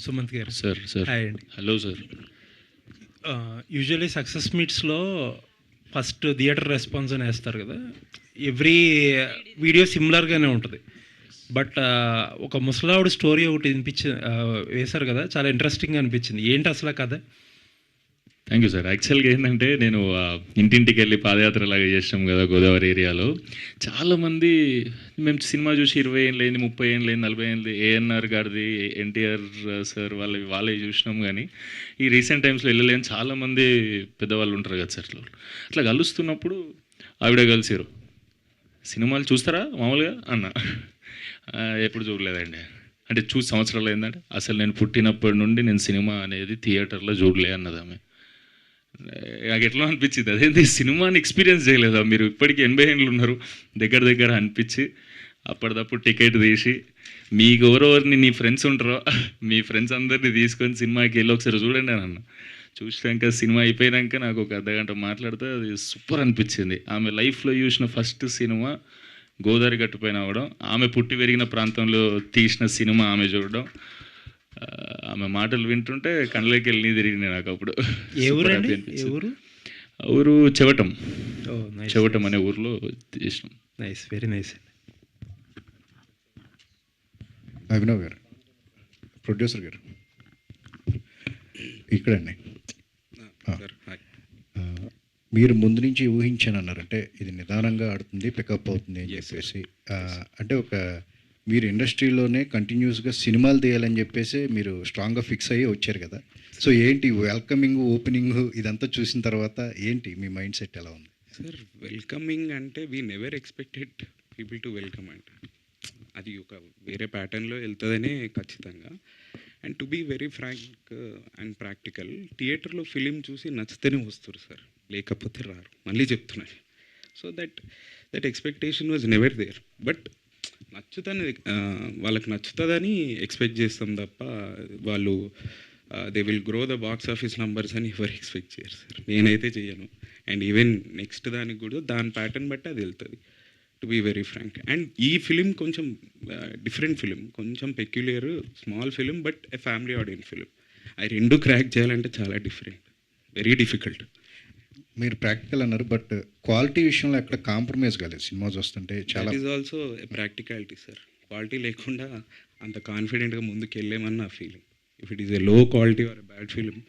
Sumanth garu. Sir sir hi అండి. Hello sir. Usually success మీట్స్లో first theatre response అని వేస్తారు కదా. ఎవ్రీ వీడియో సిమిలర్గానే ఉంటుంది. బట్ ఒక ముసలావిడ స్టోరీ ఒకటి వేశారు కదా, చాలా ఇంట్రెస్టింగ్గా అనిపించింది. ఏంటి అసలు కథ? Thank you sir. యాక్చువల్గా ఏంటంటే నేను ఇంటింటికి వెళ్ళి పాదయాత్రలాగా చేసినాం కదా గోదావరి ఏరియాలో. చాలామంది మేము సినిమా చూసి 20 ఏళ్ళు అయింది, 30 ఏళ్ళు అయింది, 40 ఏళ్ళు ఏఎన్ఆర్ గారిది, ఎన్టీఆర్ సార్ వాళ్ళే చూసినాం. కానీ ఈ రీసెంట్ టైమ్స్లో వెళ్ళలేని చాలామంది పెద్దవాళ్ళు ఉంటారు కదా సార్. అట్లా కలుస్తున్నప్పుడు ఆవిడ కలిసారు. సినిమాలు చూస్తారా మామూలుగా అన్న. ఎప్పుడు చూడలేదండి. అంటే చూసి సంవత్సరాలు అయిందంటే అసలు నేను పుట్టినప్పటి నుండి నేను సినిమా అనేది థియేటర్లో చూడలే అన్నది ఆమె. నాకు ఎట్లా అనిపించింది, అదేంటి సినిమాని ఎక్స్పీరియన్స్ చేయలేదా మీరు, ఇప్పటికీ 80 ఏళ్ళు ఉన్నారు దగ్గర దగ్గర అనిపించి అప్పటిదప్పుడు టికెట్ తీసి మీకు ఎవరెవరిని నీ ఫ్రెండ్స్ ఉంటారో మీ ఫ్రెండ్స్ అందరినీ తీసుకొని సినిమాకి వెళ్ళి ఒకసారి చూడండి అని అన్న. చూసాక సినిమా అయిపోయాక నాకు ఒక అర్ధగంట మాట్లాడితే అది సూపర్ అనిపించింది. ఆమె లైఫ్లో చూసిన ఫస్ట్ సినిమా గోదావరి గట్టుపైన అవ్వడం, ఆమె పుట్టి పెరిగిన ప్రాంతంలో తీసిన సినిమా ఆమె చూడడం, ఆమె మాటలు వింటుంటే కళ్ళకి వెళ్ళి తిరిగింది నాకు అప్పుడు. ఊరు చెవటం. చెవటం అనే ఊర్లో తీసినాం. Nice, very nice. అభినవ్ గారు, ప్రొడ్యూసర్ గారు ఇక్కడండి. మీరు ముందు నుంచి ఊహించాను అన్నారంటే ఇది నిదానంగా ఆడుతుంది, పికప్ అవుతుంది అని చెప్పేసి. అంటే ఒక మీరు ఇండస్ట్రీలోనే కంటిన్యూస్గా సినిమాలు తీయాలని చెప్పేసి మీరు స్ట్రాంగ్గా ఫిక్స్ అయ్యి వచ్చారు కదా. సో ఏంటి వెల్కమింగ్, ఓపెనింగ్ ఇదంతా చూసిన తర్వాత ఏంటి మీ మైండ్ సెట్ ఎలా ఉంది? సార్, వెల్కమింగ్ అంటే we never expected people to welcome అంటే అది ఒక వేరే ప్యాటర్న్లో వెళ్తుందనే ఖచ్చితంగా. And to be very frank and practical, థియేటర్లో ఫిలిం చూసి నచ్చితేనే వస్తారు సార్, లేకపోతే రారు. మళ్ళీ చెప్తున్నాను. So that expectation was never there. But వాళ్ళకి నచ్చుతుందని ఎక్స్పెక్ట్ చేస్తాం తప్ప వాళ్ళు they will grow the box office numbers అని ఎవరు ఎక్స్పెక్ట్ చేయరు సార్. నేనైతే చేయను. అండ్ ఈవెన్ నెక్స్ట్ దానికి కూడా దాని ప్యాటర్న్ బట్టి అది వెళ్తుంది, to be very frank. And ఈ ఫిలిం కొంచెం డిఫరెంట్ ఫిలిం, కొంచెం peculiar, small film, but a family audience film. అవి రెండు క్రాక్ చేయాలంటే చాలా డిఫరెంట్, వెరీ డిఫికల్ట్. మీరు ప్రాక్టికల్ అన్నారు, బట్ క్వాలిటీ విషయంలో ఎక్కడ కాంప్రమైజ్ కాలేదు. సినిమా చూస్తుంటే చాలా is also practicality sir. Quality లేకుండా అంత కాన్ఫిడెంట్గా ముందుకు వెళ్ళేమని నా feeling. If it is a low quality or a bad film,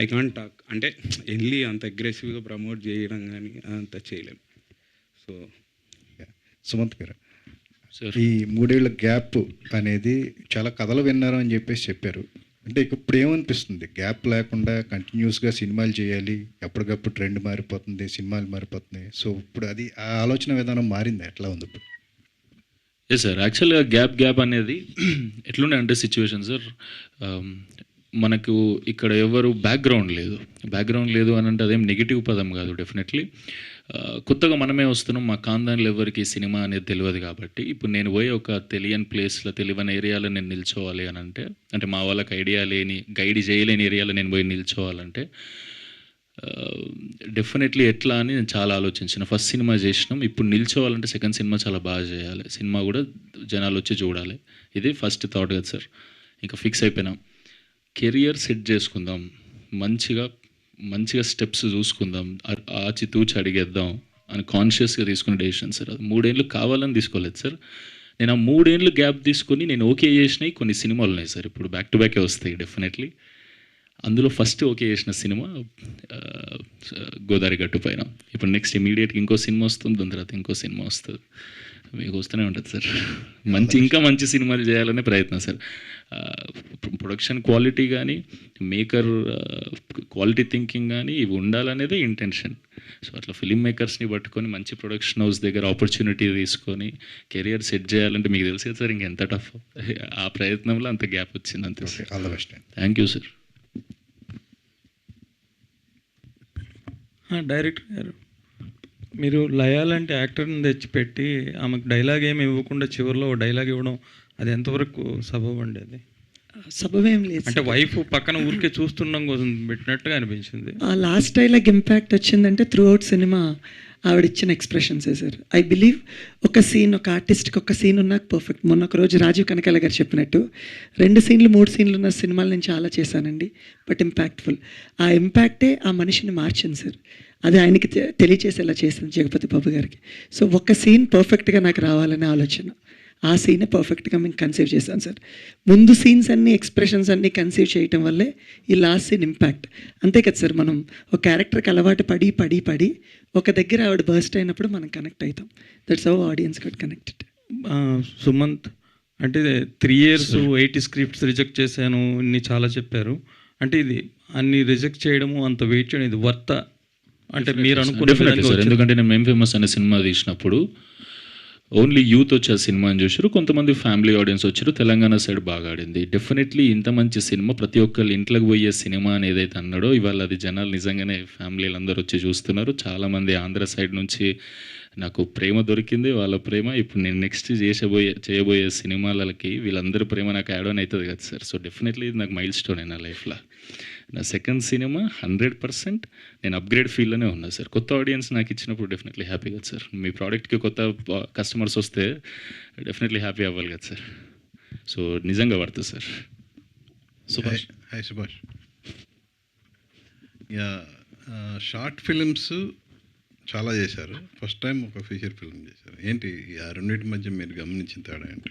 I can't talk. అంటే వెళ్ళి అంత అగ్రెసివ్గా ప్రమోట్ చేయడం కానీ అంత చేయలేము. సో సుమంత్ గారు, ఈ 3 ఏళ్ల గ్యాప్ అనేది చాలా కథలు విన్నారు అని చెప్పేసి చెప్పారు. అంటే ఇప్పుడు ఏమనిపిస్తుంది, గ్యాప్ లేకుండా కంటిన్యూస్గా సినిమాలు చేయాలి, ఎప్పటికప్పుడు ట్రెండ్ మారిపోతుంది, సినిమాలు మారిపోతున్నాయి. సో ఇప్పుడు అది ఆ ఆలోచన విధానం మారింది, ఎట్లా ఉంది ఇప్పుడు? Yes sir. యాక్చువల్గా గ్యాప్ అనేది ఎట్లుండే అంటే సిచ్యువేషన్ సార్, మనకు ఇక్కడ ఎవరు బ్యాక్గ్రౌండ్ లేదు అని అంటే అదేం నెగిటివ్ పదం కాదు. డెఫినెట్లీ కొత్తగా మనమే వస్తున్నాం, మా ఖాందాన్లో ఎవరికి సినిమా అనేది తెలియదు కాబట్టి ఇప్పుడు నేను పోయి ఒక తెలియని ప్లేస్లో, తెలియని ఏరియాలో నేను నిల్చోవాలి అని అంటే మా వాళ్ళకి ఐడియా లేని, గైడ్ చేయలేని ఏరియాలో నేను పోయి నిల్చోవాలంటే డెఫినెట్లీ ఎట్లా అని నేను చాలా ఆలోచించిన. ఫస్ట్ సినిమా చేసినాం, ఇప్పుడు నిల్చోవాలంటే సెకండ్ సినిమా చాలా బాగా చేయాలి, సినిమా కూడా జనాలు వచ్చి చూడాలి. ఇది ఫస్ట్ థాట్ కదా సార్. ఇంకా ఫిక్స్ అయిపోయినాం, కెరియర్ సెట్ చేసుకుందాం, మంచిగా స్టెప్స్ చూసుకుందాం, ఆచితూచి అడిగేద్దాం అని కాన్షియస్గా తీసుకున్న డెసిషన్ సార్. అది 3 ఏళ్ళు కావాలని తీసుకోలేదు సార్. నేను ఆ 3 ఏళ్ళు గ్యాప్ తీసుకొని నేను ఓకే చేసినాయి కొన్ని సినిమాలు ఉన్నాయి సార్, ఇప్పుడు బ్యాక్ టు బ్యాకే వస్తాయి డెఫినెట్లీ. అందులో ఫస్ట్ ఓకే చేసిన సినిమా గోదావరి గట్టు పైన. ఇప్పుడు నెక్స్ట్ ఇమీడియట్గా ఇంకో సినిమా వస్తుంది, దాని తర్వాత ఇంకో సినిమా వస్తుంది, మీకు వస్తూనే ఉంటుంది సార్. ఇంకా మంచి సినిమాలు చేయాలనే ప్రయత్నం సార్. ప్రొడక్షన్ క్వాలిటీ కానీ, మేకర్ క్వాలిటీ థింకింగ్ కానీ ఇవి ఉండాలనేదే ఇంటెన్షన్. సో అట్లా ఫిలిం మేకర్స్ని పట్టుకొని మంచి ప్రొడక్షన్ హౌస్ దగ్గర ఆపర్చునిటీ తీసుకొని కెరియర్ సెట్ చేయాలంటే మీకు తెలిసే సార్ ఇంకెంత టఫ్. ఆ ప్రయత్నంలో అంత గ్యాప్ వచ్చింది అంతే sir. All the best. Thank you sir. Director గారు, మీరు లయాలంటే యాక్టర్ని తెచ్చిపెట్టి ఆమెకు డైలాగ్ ఏమి ఇవ్వకుండా చివరిలో డైలాగ్ ఇవ్వడం, అది ఎంతవరకు సబబు అండి? అది సబవేం లేదు అంటే వైఫ్ పక్కన ఊరికే చూస్తున్నాం కోసం పెట్టినట్టుగా అనిపించింది. ఆ లాస్ట్ డైలాగ్ ఇంపాక్ట్ వచ్చిందంటే త్రూ అవుట్ సినిమా ఆవిడ ఇచ్చిన ఎక్స్ప్రెషన్సే సార్. ఐ బిలీవ్ ఒక సీన్, ఒక ఆర్టిస్ట్కి ఒక సీన్ ఉన్నాక పర్ఫెక్ట్. మొన్న ఒక రోజు రాజీవ్ కనకాల గారు చెప్పినట్టు 2 సీన్లు 3 సీన్లు ఉన్న సినిమాలు నేను చాలా చేశానండి, బట్ ఇంపాక్ట్ఫుల్. ఆ ఇంపాక్టే ఆ మనిషిని మార్చింది సార్. అది ఆయనకి తెలియచేసేలా చేసింది జగపతి బాబు గారికి. సో ఒక సీన్ పర్ఫెక్ట్గా నాకు రావాలనే ఆలోచన, ఆ సీనే పర్ఫెక్ట్గా మేము కన్సీవ్ చేశాను సార్. ముందు సీన్స్ అన్నీ, ఎక్స్ప్రెషన్స్ అన్నీ కన్సీవ్ చేయటం వల్లే ఈ లాస్ట్ సీన్ ఇంపాక్ట్. అంతే కదా సార్, మనం ఒక క్యారెక్టర్కి అలవాటు పడి పడి పడి ఒక దగ్గర ఆవిడ బర్స్ట్ అయినప్పుడు మనం కనెక్ట్ అవుతాం. That's how audience got connected. Sumanth, అంటే 3 years 80 స్క్రిప్ట్స్ రిజెక్ట్ చేశాను ఇన్ని చాలా చెప్పారు. అంటే ఇది అన్ని రిజెక్ట్ చేయడము, అంత వెయిట్ చేయడం, ఇది వర్త అంటే మీరు అనుకున్న డెఫినెట్లీ విధంగా సార్. వచ్చిందా? ఎందుకంటే నేను మేం ఫేమస్ అనే సినిమా తీసినప్పుడు ఓన్లీ యూత్ వచ్చి ఆ సినిమాని చూసారు, కొంతమంది ఫ్యామిలీ ఆడియన్స్ వచ్చారు. తెలంగాణ సైడ్ బాగా ఆడింది. డెఫినెట్లీ ఇంత మంచి సినిమా, ప్రతి ఒక్కళ్ళు ఇంట్లోకి పోయే సినిమా అని ఏదైతే అన్నాడో, ఇవాళ అది జనాలు నిజంగానే ఫ్యామిలీలు అందరూ వచ్చి చూస్తున్నారు. చాలామంది ఆంధ్ర సైడ్ నుంచి నాకు ప్రేమ దొరికింది, వాళ్ళ ప్రేమ. ఇప్పుడు నేను నెక్స్ట్ చేయబోయే సినిమాలకి వీళ్ళందరి ప్రేమ నాకు యాడ్ ఆన్ అవుతుంది కదా సార్. సో డెఫినెట్లీ ఇది నాకు మైల్ స్టోన్ నా లైఫ్లో. నా సెకండ్ సినిమా 100% నేను అప్గ్రేడ్ ఫీల్డ్లోనే ఉన్నా సార్. కొత్త ఆడియన్స్ నాకు ఇచ్చినప్పుడు డెఫినెట్లీ హ్యాపీ కదా సార్. మీ ప్రోడక్ట్కి కొత్త కస్టమర్స్ వస్తే డెఫినెట్లీ హ్యాపీ అవ్వాలి కదా సార్. సో నిజంగా పడుతుంది sir. Subhash. Hi Subhash. Yeah, short films చాలా చేశారు, ఫస్ట్ టైం ఒక ఫీచర్ ఫిల్మ్ చేశారు. ఏంటి ఆ రెండింటి మధ్య మీరు గమనించిన తేడా ఏంటి?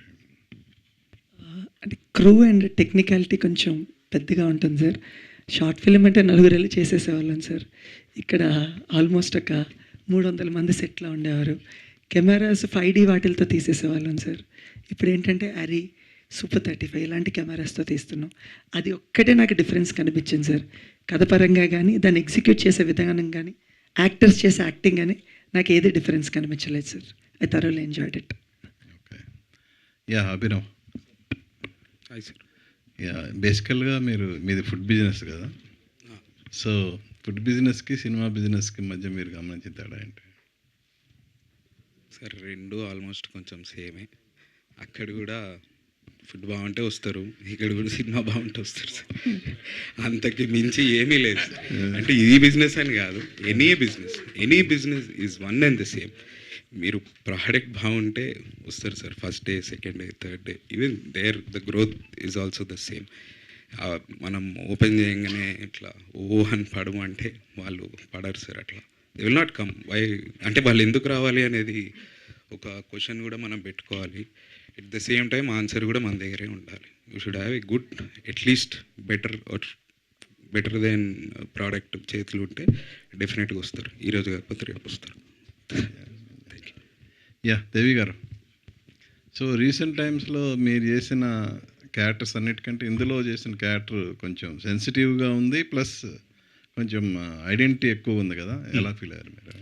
అంటే క్రూ అండ్ టెక్నికాలిటీ కొంచెం పెద్దగా ఉంటుంది సార్. షార్ట్ ఫిలిం అంటే 4 వెళ్ళి చేసేసేవాళ్ళం సార్. ఇక్కడ ఆల్మోస్ట్ ఒక 300 మంది సెట్లో ఉండేవారు. కెమెరాస్ 5D వాటిలతో తీసేసేవాళ్ళం సార్. ఇప్పుడు ఏంటంటే అరీ, సూపర్ 35 ఇలాంటి కెమెరాస్తో తీస్తున్నాం. అది ఒక్కటే నాకు డిఫరెన్స్ కనిపించింది సార్. కథ పరంగా కానీ, దాన్ని ఎగ్జిక్యూట్ చేసే విధానం కానీ, యాక్టర్స్ చేసే యాక్టింగ్ కానీ నాకు ఏది డిఫరెన్స్ కనిపించలేదు sir. I thoroughly enjoyed it. Okay. Yeah, Abhinav. Hi sir. Yeah, బేసికల్గా మీది ఫుడ్ బిజినెస్ కదా, సో ఫుడ్ బిజినెస్కి సినిమా బిజినెస్కి మధ్య మీరు గమనించిన తేడా ఏంటి? సార్ రెండు ఆల్మోస్ట్ కొంచెం సేమే. అక్కడ కూడా ఫుడ్ బాగుంటే వస్తారు, ఇక్కడ కూడా సినిమా బాగుంటే వస్తారు సార్. అంతకి మించి ఏమీ లేదు సార్. అంటే ఇది బిజినెస్ అని కాదు, any business is one and the same. మీరు ప్రోడక్ట్ బాగుంటే వస్తారు sir. First day, second day, third day, even the growth is also the same. మనం ఓపెన్ చేయగానే ఇట్లా ఓ అని పడము అంటే వాళ్ళు పడరు సార్. అట్లా they will not come. Why అంటే వాళ్ళు ఎందుకు రావాలి అనేది ఒక క్వశ్చన్ కూడా మనం పెట్టుకోవాలి. At the same time answer కూడా మన దగ్గరే ఉండాలి. You should have a good, at least better then product చేతులు ఉంటే డెఫినెట్గా వస్తారు. ఈరోజు కాకపోతే రేపు వస్తారు. యా, దేవి గారు. సో రీసెంట్ టైమ్స్లో మీరు చేసిన క్యారెక్టర్స్ అన్నిటికంటే ఇందులో చేసిన క్యారెక్టర్ కొంచెం సెన్సిటివ్గా ఉంది, ప్లస్ కొంచెం ఐడెంటిటీ ఎక్కువ ఉంది కదా, ఎలా ఫీల్ అయ్యారు మీరు?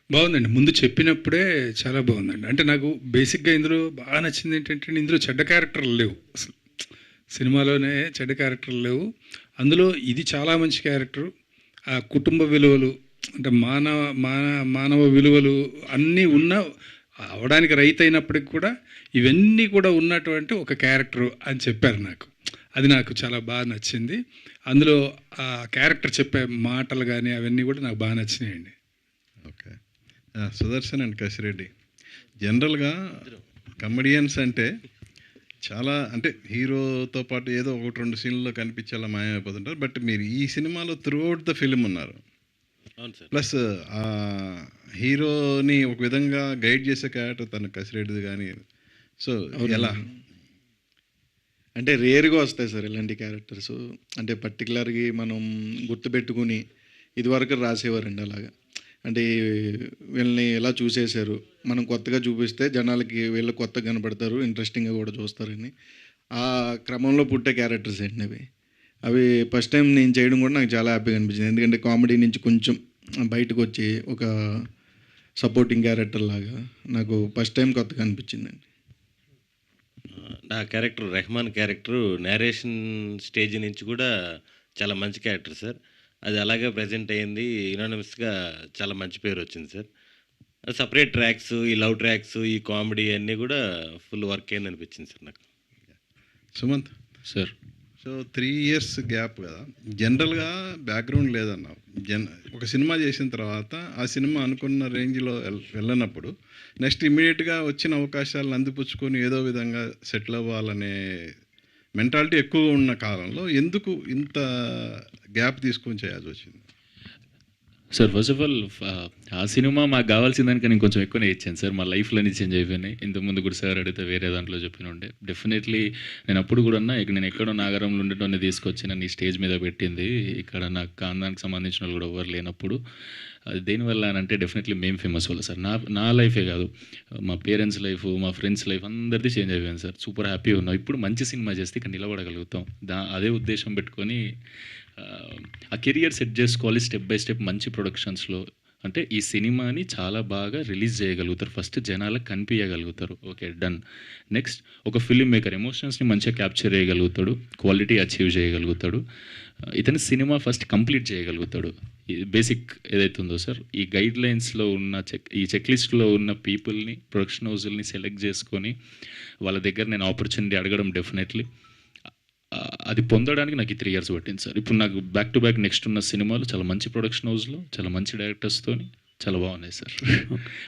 బాగుందండి. ముందు చెప్పినప్పుడే చాలా బాగుందండి. అంటే నాకు బేసిక్గా ఇందులో బాగా నచ్చింది ఏంటంటే, ఇందులో చెడ్డ క్యారెక్టర్లు లేవు అసలు. సినిమాలోనే చెడ్డ క్యారెక్టర్లు లేవు. అందులో ఇది చాలా మంచి క్యారెక్టరు. ఆ కుటుంబ విలువలు, అంటే మానవ విలువలు అన్నీ అవడానికి రైతు అయినప్పటికి కూడా ఇవన్నీ కూడా ఉన్నటువంటి ఒక క్యారెక్టరు అని చెప్పారు నాకు. అది నాకు చాలా బాగా నచ్చింది. అందులో ఆ క్యారెక్టర్ చెప్పే మాటలు కానీ అవన్నీ కూడా నాకు బాగా నచ్చినాయండి. ఓకే. సుదర్శన్ అండ్ కసిరెడ్డి, జనరల్గా కమెడియన్స్ అంటే చాలా, అంటే హీరోతో పాటు ఏదో 1-2 సీన్లలో కనిపించేలా మాయమైపోతుంటారు. బట్ మీరు ఈ సినిమాలో త్రూ అవుట్ ద ఫిల్మ్ ఉన్నారు. ప్లస్ ఆ హీరోని ఒక విధంగా గైడ్ చేసే క్యారెక్టర్ తన కసిరెడ్డిది కానీ, సో ఎలా? అంటే రేర్గా వస్తాయి సార్ ఇలాంటి క్యారెక్టర్స్. అంటే పర్టికులర్గా మనం గుర్తుపెట్టుకుని ఇదివరకు రాసేవారండి అలాగా. అంటే వీళ్ళని ఎలా చూసేశారు, మనం కొత్తగా చూపిస్తే జనాలకి వీళ్ళు కొత్తగా కనపడతారు, ఇంట్రెస్టింగ్గా కూడా చూస్తారని ఆ క్రమంలో పుట్టే క్యారెక్టర్స్ అండి అవి ఫస్ట్ టైం నేను చేయడం కూడా నాకు చాలా హ్యాపీగా అనిపించింది. ఎందుకంటే కామెడీ నుంచి కొంచెం బయటకు వచ్చి ఒక సపోర్టింగ్ క్యారెక్టర్ లాగా నాకు ఫస్ట్ టైం కొత్తగా అనిపించిందండి. నా character Rahman character narration stage నుంచి కూడా చాలా మంచి క్యారెక్టర్ సార్. అది అలాగే ప్రజెంట్ అయ్యింది, యునానిమస్గా చాలా మంచి పేరు వచ్చింది సార్. సపరేట్ ట్రాక్స్, ఈ లవ్ ట్రాక్స్, ఈ కామెడీ అన్నీ కూడా ఫుల్ వర్క్ అయింది అనిపించింది సార్ నాకు. Sumanth sir, so 3 years gap కదా, జనరల్గా బ్యాక్గ్రౌండ్ లేదన్నావు. ఒక సినిమా చేసిన తర్వాత ఆ సినిమా అనుకున్న రేంజ్లో వెళ్ళనప్పుడు నెక్స్ట్ ఇమ్మీడియట్గా వచ్చిన అవకాశాలను అందిపుచ్చుకొని ఏదో విధంగా సెటిల్ అవ్వాలనే మెంటాలిటీ ఎక్కువ ఉన్న కాలంలో ఎందుకు ఇంత గ్యాప్ తీసుకొని చేయాల్సి వచ్చింది? సార్ ఫస్ట్ ఆఫ్ ఆల్ ఆ సినిమా మాకు కావాల్సిన దానికి నేను కొంచెం ఎక్కువనే ఇచ్చాను సార్. మా లైఫ్లోనే చేంజ్ అయిపోయినాయి. ఇంతకుముందు కూడా సార్ అడిగితే వేరే దాంట్లో చెప్పిన ఉండే డెఫినెట్లీ నేను అప్పుడు కూడా నేను ఎక్కడో నాగరంలో ఉండేటోనే తీసుకొచ్చి నన్ను ఈ స్టేజ్ మీద పెట్టింది. ఇక్కడ నాకు కాందానికి సంబంధించిన వాళ్ళు కూడా ఎవరు లేనప్పుడు అది దేనివల్ల అని అంటే డెఫినెట్లీ మేము ఫేమస్ వల్ల సార్. నా లైఫే కాదు, మా పేరెంట్స్ లైఫ్, మా ఫ్రెండ్స్ లైఫ్ అందరిది చేంజ్ అయిపోయింది సార్. సూపర్ హ్యాపీగా ఉన్నాం. ఇప్పుడు మంచి సినిమా చేస్తే ఇక్కడ నిలబడగలుగుతాం. అదే ఉద్దేశం పెట్టుకొని ఆ కెరియర్ సెట్ చేసుకోవాలి స్టెప్ బై స్టెప్ మంచి ప్రొడక్షన్స్లో. అంటే ఈ సినిమాని చాలా బాగా రిలీజ్ చేయగలుగుతారు, ఫస్ట్ జనాలకు కనిపించగలుగుతారు. Okay done. నెక్స్ట్ ఒక ఫిల్మ్ మేకర్ ఎమోషన్స్ని మంచిగా క్యాప్చర్ చేయగలుగుతాడు, క్వాలిటీ అచీవ్ చేయగలుగుతాడు. ఇతని సినిమా ఫస్ట్ కంప్లీట్ చేయగలుగుతాడు. బేసిక్ ఏదైతే ఉందో సార్, ఈ గైడ్ లైన్స్లో ఉన్న ఈ చెక్ లిస్ట్లో ఉన్న పీపుల్ని, ప్రొడక్షన్ హౌజుల్ని సెలెక్ట్ చేసుకొని వాళ్ళ దగ్గర నేను ఆపర్చునిటీ అడగడం డెఫినెట్లీ అది పొందడానికి నాకు 3 years పట్టింది సార్. ఇప్పుడు నాకు బ్యాక్ టు బ్యాక్ నెక్స్ట్ ఉన్న సినిమాలు చాలా మంచి ప్రొడక్షన్ హౌస్లో చాలా మంచి డైరెక్టర్స్తో చాలా బాగున్నాయి సార్.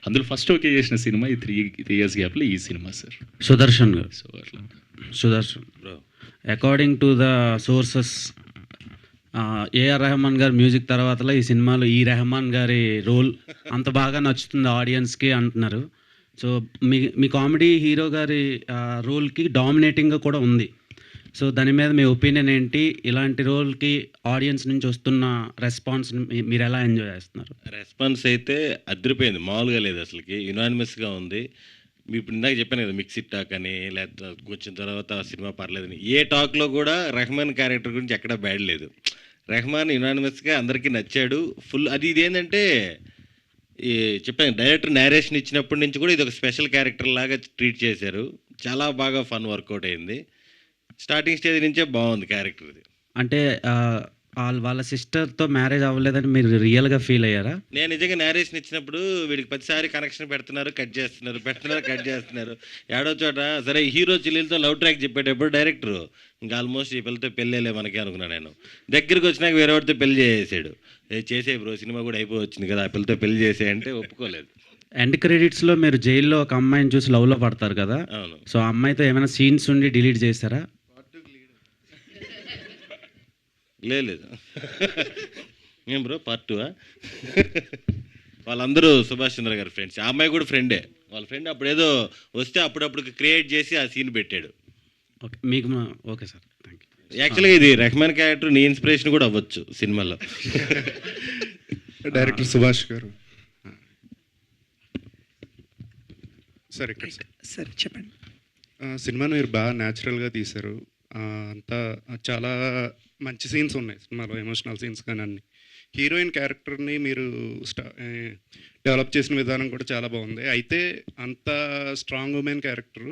అందులో ఫస్ట్ ఓకే చేసిన సినిమా ఈ 3 years గ్యాప్లో ఈ cinema sir. Sudarshan garu, so అట్లా Sudarshan according to the sources A R Rahman గారి మ్యూజిక్ తర్వాతలో ఈ సినిమాలో ఈ రెహమాన్ గారి రోల్ అంత బాగా నచ్చుతుంది ఆడియన్స్కి అంటున్నారు. సో మీ కామెడీ హీరో గారి రోల్కి డామినేటింగ్గా కూడా ఉంది. సో దాని మీద మీ ఒపీనియన్ ఏంటి? ఇలాంటి రోల్కి ఆడియన్స్ నుంచి వస్తున్న రెస్పాన్స్ మీరు ఎలా ఎంజాయ్ చేస్తున్నారు? రెస్పాన్స్ అయితే అదిరిపోయింది, మామూలుగా లేదు అసలుకి, యునానిమస్గా ఉంది. ఇప్పుడు ఇందాక చెప్పాను కదా మిక్సిడ్ టాక్ అని, లేకపోతే కొంచెం తర్వాత సినిమా పర్లేదని. ఏ టాక్లో కూడా రెహమాన్ క్యారెక్టర్ గురించి ఎక్కడా బ్యాడ్ లేదు. రెహమాన్ యునానిమస్గా అందరికీ నచ్చాడు ఫుల్. అది ఇదేంటంటే ఈ చెప్పాను డైరెక్టర్ నేరేషన్ ఇచ్చినప్పటి నుంచి కూడా ఇది ఒక స్పెషల్ క్యారెక్టర్ లాగా ట్రీట్ చేశారు. చాలా బాగా ఫన్ వర్కౌట్ అయింది. స్టార్టింగ్ స్టేజ్ నుంచే బాగుంది క్యారెక్టర్. ఇది అంటే వాళ్ళ సిస్టర్తో మ్యారేజ్ అవ్వలేదని మీరు రియల్గా ఫీల్ అయ్యారా? నేను నిజంగా నేరేషన్ ఇచ్చినప్పుడు వీడికి ప్రతిసారి కనెక్షన్ పెడుతున్నారు, కట్ చేస్తున్నారు. ఏడో చోట సరే హీరో చెల్లెలతో లవ్ ట్రాక్ చెప్పేటప్పుడు డైరెక్టర్ ఇంకా ఆల్మోస్ట్ ఈ పిల్లతో పెళ్ళేలే మనకి అనుకున్నాను. నేను దగ్గరికి వచ్చినాక వేరే వాడితో పెళ్లి చేసేసాడు. చేసే బ్రో సినిమా కూడా అయిపోవచ్చింది కదా, ఆ పిల్లతో పెళ్లి చేసేయంటే ఒప్పుకోలేదు. ఎండ్ క్రెడిట్స్లో మీరు జైల్లో ఒక అమ్మాయిని చూసి లవ్లో పడతారు కదా, అవును. సో ఆ అమ్మాయితో ఏమైనా సీన్స్ ఉండి డిలీట్ చేస్తారా? లేదు ఏం బ్రో పార్ట్ 2 వాళ్ళందరూ సుభాష్ చంద్ర గారి ఫ్రెండ్స్. ఆ అమ్మాయి కూడా ఫ్రెండే. వాళ్ళ ఫ్రెండ్ అప్పుడు ఏదో వస్తే అప్పుడప్పుడు క్రియేట్ చేసి ఆ సీన్ పెట్టాడు. ఓకే మీకు ఓకే సార్, థ్యాంక్ యూ. యాక్చువల్గా ఇది రెహమాన్ క్యారెక్టర్ నీ ఇన్స్పిరేషన్ కూడా అవ్వచ్చు సినిమాలో. డైరెక్టర్ సుభాష్ గారు సార్ ఇక్కడ సార్ చెప్పండి. సినిమాను మీరు బాగా న్యాచురల్గా తీశారు. అంతా చాలా మంచి సీన్స్ ఉన్నాయి సినిమాలో, ఎమోషనల్ సీన్స్ కానీ అన్ని. హీరోయిన్ క్యారెక్టర్ని మీరు డెవలప్ చేసిన విధానం కూడా చాలా బాగుంది. అయితే అంత స్ట్రాంగ్ ఉమెన్ క్యారెక్టర్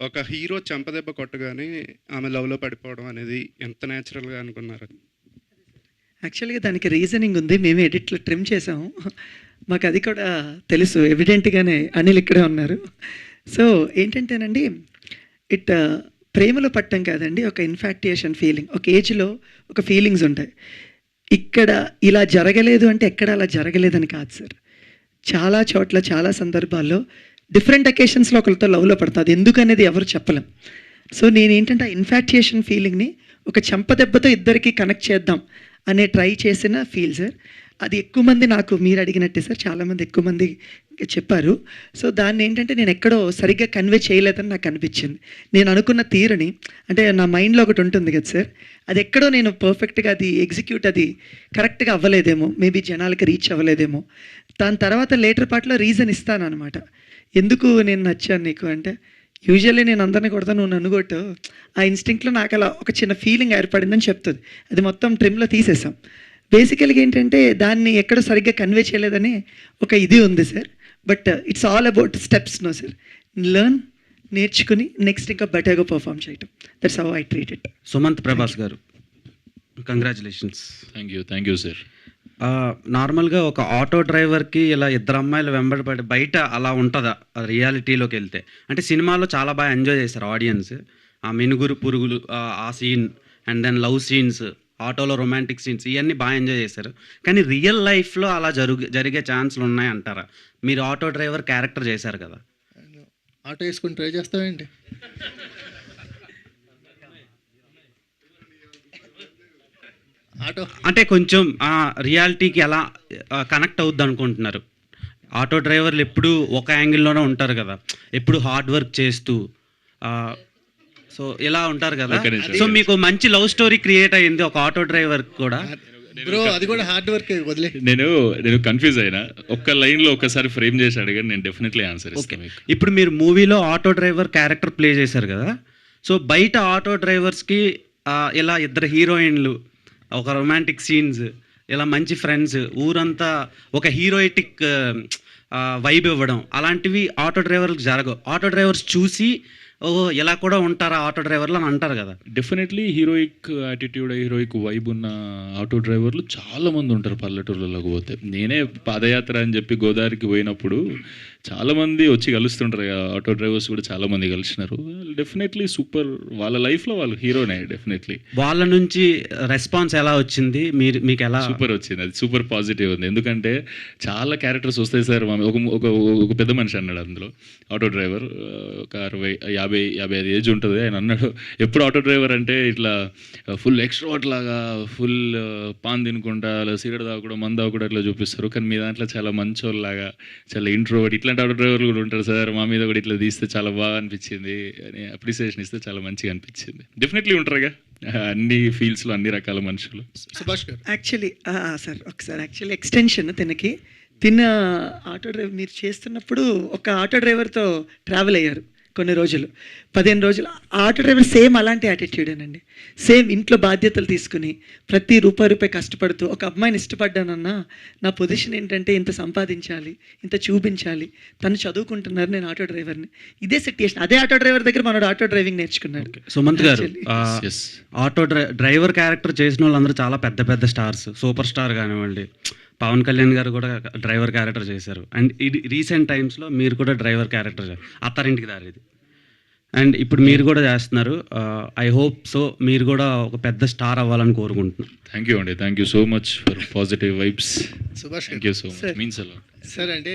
ఒక హీరో చెంపదెబ్బ కొట్టగానే ఆమె లవ్లో పడిపోవడం అనేది ఎంత న్యాచురల్గా అనుకున్నారు? యాక్చువల్గా దానికి రీజనింగ్ ఉంది, మేము ఎడిట్లో ట్రిమ్ చేసాము, మాకు అది కూడా తెలుసు. ఎవిడెంట్గానే అనిల్ ఇక్కడే ఉన్నారు. సో ఏంటంటేనండి, ప్రేమలో పట్టం కాదండి, ఒక ఇన్ఫాక్టియేషన్ ఫీలింగ్. ఒక ఏజ్లో ఒక ఫీలింగ్స్ ఉంటాయి. ఇక్కడ ఇలా జరగలేదు అంటే ఎక్కడ అలా జరగలేదని కాదు సార్. చాలా చోట్ల చాలా సందర్భాల్లో డిఫరెంట్ అకేషన్స్లో ఒకరితో లవ్లో పడుతుంది. ఎందుకు అనేది ఎవరు చెప్పలేం. సో నేనేంటంటే ఆ ఇన్ఫాక్టియేషన్ ఫీలింగ్ని ఒక చెంపదెబ్బతో ఇద్దరికి కనెక్ట్ చేద్దాం అనే ట్రై చేసిన ఫీల్ సార్. అది ఎక్కువ మంది నాకు మీరు అడిగినట్టే సార్, చాలామంది ఎక్కువ మంది చెప్పారు. సో దాన్ని ఏంటంటే నేను ఎక్కడో సరిగ్గా కన్వే చేయలేదని నాకు అనిపించింది. నేను అనుకున్న తీరుని, అంటే నా మైండ్లో ఒకటి ఉంటుంది కదా సార్, అది ఎక్కడో నేను పర్ఫెక్ట్గా అది ఎగ్జిక్యూట్ అది కరెక్ట్గా అవ్వలేదేమో, మేబీ జనాలకి రీచ్ అవ్వలేదేమో. దాని తర్వాత లేటర్ పార్ట్లో రీజన్ ఇస్తాను అనమాట, ఎందుకు నేను నచ్చాను నీకు అంటే. యూజువల్లీ నేను అందరినీ కొడతాను, నువ్వు నన్ను కొట్టు, ఆ ఇన్స్టింక్ట్లో నాకు అలా ఒక చిన్న ఫీలింగ్ ఏర్పడిందని చెప్తుంది. అది మొత్తం ట్రిమ్లో తీసేసాం. బేసికల్గా ఏంటంటే దాన్ని ఎక్కడో సరిగ్గా కన్వే చేయలేదని ఒక ఇది ఉంది sir. But it's all about steps no sir. Learn, నేర్చుకుని నెక్స్ట్ ఇంకా బెటర్గా పర్ఫామ్ చేయటం. That's how I treat it. Sumanth Prabhas garu, congratulations. Thank you sir. నార్మల్గా ఒక ఆటో డ్రైవర్కి ఇలా ఇద్దరు అమ్మాయిలు వెంబడిపడి బయట అలా ఉంటుందా రియాలిటీలోకి వెళ్తే? అంటే సినిమాలో చాలా బాగా ఎంజాయ్ చేశారు ఆడియన్స్, ఆ మినుగురు పురుగులు ఆ scene and then love scenes, ఆటోలో రొమాంటిక్ సీన్స్, ఇవన్నీ బాగా ఎంజాయ్ చేశారు. కానీ రియల్ లైఫ్లో అలా జరిగే ఛాన్స్లు ఉన్నాయంటారా? మీరు ఆటో డ్రైవర్ క్యారెక్టర్ చేశారు కదా. ఆటో వేసుకుని ట్రై చేస్తావేంటి? ఆటో అంటే కొంచెం రియాలిటీకి ఎలా కనెక్ట్ అవుద్ది అనుకుంటున్నారు? ఆటో డ్రైవర్లు ఎప్పుడు ఒక యాంగిల్లోనే ఉంటారు కదా, ఎప్పుడు హార్డ్ వర్క్ చేస్తూ, సో ఇలా ఉంటారు కదా. సో మీకు మంచి లవ్ స్టోరీ క్రియేట్ అయ్యింది ఒక ఆటో డ్రైవర్ కూడా. బ్రో అది కూడా హార్డ్ వర్క్ వదిలే. నేను కన్ఫ్యూజ్ అయినా, ఒక్క లైన్లో ఒక్కసారి ఫ్రేమ్ చేసి అడిగాను, నేను డెఫినెట్లీ ఆన్సర్ ఇస్తాను. ఇప్పుడు మీరు మూవీలో ఆటో డ్రైవర్ క్యారెక్టర్ ప్లే చేశారు కదా, సో బయట ఆటో డ్రైవర్స్కి ఇలా ఇద్దరు హీరోయిన్లు, ఒక రొమాంటిక్ సీన్స్, ఇలా మంచి ఫ్రెండ్స్, ఊరంతా ఒక హీరోయిటిక్ వైబ్ ఇవ్వడం, అలాంటివి ఆటో డ్రైవర్లకు జరగవు. ఆటో డ్రైవర్స్ చూసి ఓహో ఇలా కూడా ఉంటారా ఆటో డ్రైవర్లు అని అంటారు కదా. Definitely heroic attitude, heroic vibe ఉన్న ఆటో డ్రైవర్లు చాలామంది ఉంటారు పల్లెటూర్లలోకి పోతే. నేనే పాదయాత్ర అని చెప్పి గోదావరికి పోయినప్పుడు చాలామంది వచ్చి కలుస్తుంటారు, ఆటో డ్రైవర్స్ కూడా చాలామంది కలిసినారు. డెఫినెట్లీ సూపర్, వాళ్ళ లైఫ్లో వాళ్ళు హీరోనే. డెఫినెట్లీ వాళ్ళ నుంచి రెస్పాన్స్ ఎలా వచ్చింది? మీకు ఎలా? సూపర్ వచ్చింది, అది సూపర్ పాజిటివ్ ఉంది. ఎందుకంటే చాలా క్యారెక్టర్స్ వస్తాయి సార్. ఒక పెద్ద మనిషి అన్నాడు అందులో, ఆటో డ్రైవర్, ఒక 55 ఏజ్ ఉంటుంది. ఆయన అన్నాడు, ఎప్పుడు ఆటో డ్రైవర్ అంటే ఇట్లా ఫుల్ ఎక్స్ట్రోవర్ట్ లాగా, ఫుల్ పాన్ తినుకుంటా, అలా సిగరెట్ తాగకుండా, మందు తాగకుండా ఇట్లా చూపిస్తారు, కానీ మీ దాంట్లో చాలా మంచోళ్ళలాగా, చాలా ఇంట్రోవర్ట్, ఇట్లాంటి ఆటో డ్రైవర్లు కూడా ఉంటారు సార్, మా మీద కూడా ఇట్లా తీస్తే చాలా బాగా అనిపించింది అని అప్రిసియేషన్ ఇస్తే చాలా మంచిగా అనిపించింది. డెఫినెట్లీ ఉంటారుగా అన్ని ఫీల్డ్స్లో అన్ని రకాల మనుషులు. సుభాష్ గారు యాక్చువల్లీ సార్ ఒకసారి యాక్చువల్లీ ఎక్స్టెన్షన్ తిన ఆటో డ్రైవర్ మీరు చేస్తున్నప్పుడు ఒక ఆటో డ్రైవర్తో ట్రావెల్ అయ్యారు కొన్ని రోజులు, 15 రోజులు. ఆటో డ్రైవర్ సేమ్ అలాంటి యాటిట్యూడేనండి. సేమ్ ఇంట్లో బాధ్యతలు తీసుకుని ప్రతి రూపాయి కష్టపడుతూ, ఒక అమ్మాయిని ఇష్టపడ్డానన్నా నా పొజిషన్ ఏంటంటే ఇంత సంపాదించాలి, ఇంత చూపించాలి, తను చదువుకుంటున్నారు, నేను ఆటో డ్రైవర్ని, ఇదే సిట్యుయేషన్. అదే ఆటో డ్రైవర్ దగ్గర మనోడు ఆటో డ్రైవింగ్ నేర్చుకున్నాడు. సుమంత్ గారు, ఆటో డ్రైవర్ క్యారెక్టర్ చేసిన వాళ్ళందరూ చాలా పెద్ద పెద్ద స్టార్స్, సూపర్ స్టార్ కానివ్వండి, పవన్ కళ్యాణ్ గారు కూడా డ్రైవర్ క్యారెక్టర్ చేశారు. అండ్ ఇది రీసెంట్ టైమ్స్లో మీరు కూడా driver character Attarintiki Daredi, and ఇప్పుడు మీరు కూడా చేస్తున్నారు. ఐ హోప్ సో మీరు కూడా ఒక పెద్ద స్టార్ అవ్వాలని కోరుకుంటున్నాను. థ్యాంక్ యూ అండి, thank you so much for positive vibes. Subhash thank you so much, means అలా. సార్ అంటే